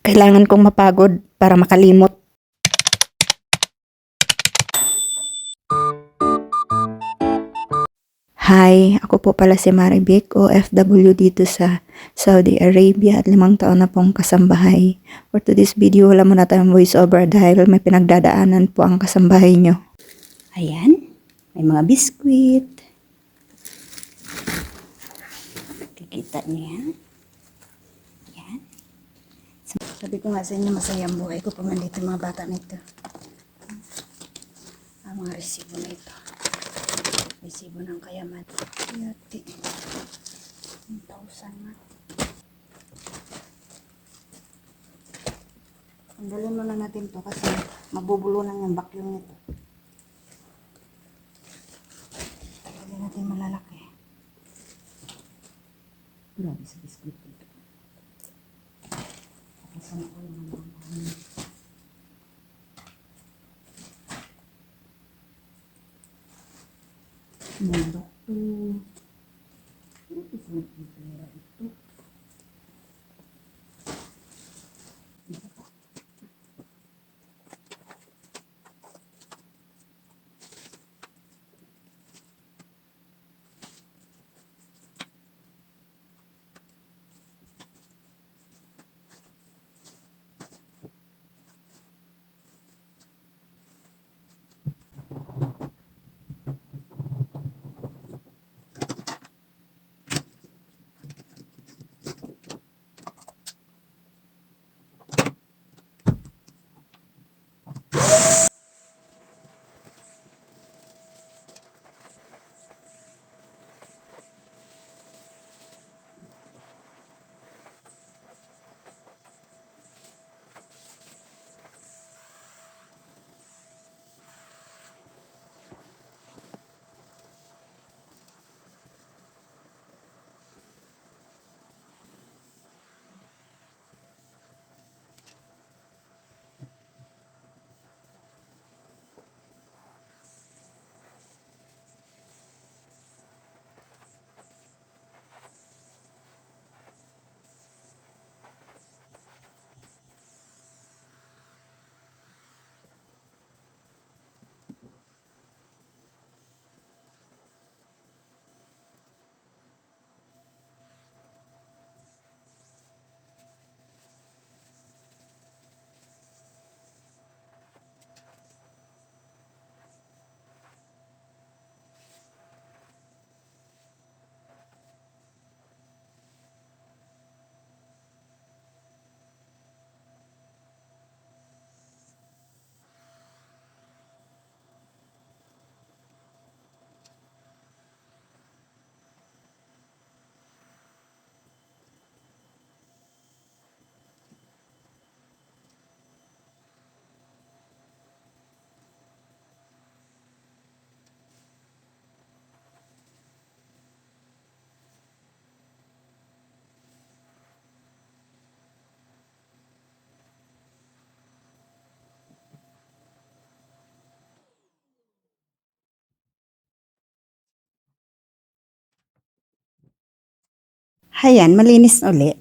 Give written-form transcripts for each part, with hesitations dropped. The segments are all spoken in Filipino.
Kailangan kong mapagod para makalimot. Hi, ako po pala si Marivic, OFW dito sa Saudi Arabia at 5 taon na pong kasambahay. For today's video, wala muna tayong voice over dahil may pinagdadaanan po ang kasambahay nyo. Ayan, may mga biskwit. Kikita niyo yan. Ayan. Sabi ko nga sa inyo, masaya ang buhay ko pag nandito mga bata nito. Ang mga resibo na ito. Resibo ng kayaman. Yati. 1,000 nga. Tanggalin muna natin to kasi mabubulunan yung vacuum nito. Tanggalin natin malalaki. Grabe sa biskuit ito. Kasama ko yung mga mundo to. Ito ito. Ayan, malinis uli.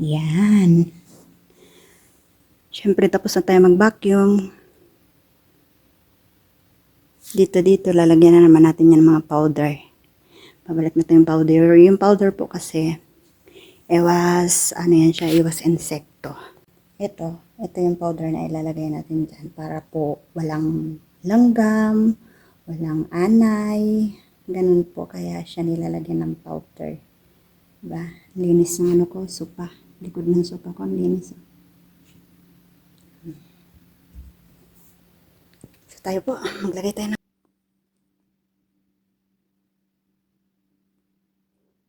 Yan. Siyempre, tapos na tayo mag-vacuum. Dito, lalagyan na naman natin yan mga powder. Pabalik natin yung powder. Yung powder po kasi, iwas insekto. Ito yung powder na ilalagay natin dyan para po walang langgam, walang anay. Ganun po, kaya siya nilalagyan ng powder. Diba? Linis ng sopa. Likod ng sopa ko, linis. So tayo po, maglagay tayo ng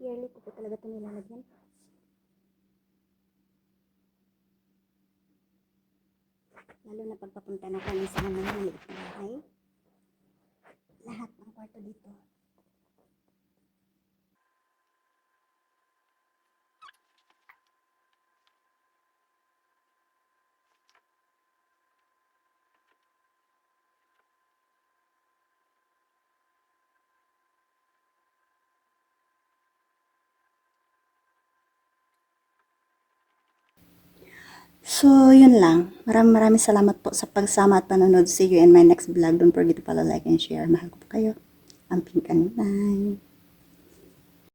yearly ko po talaga ito nilalagyan. Lalo na pagpapunta na kami sa maliit na bahay. Lahat ng kwarto dito. So, yun lang. Maraming salamat po sa pagsama at panonood. See you in my next vlog. Don't forget to follow, like, and share. Mahal ko po kayo. Amping Kanunay.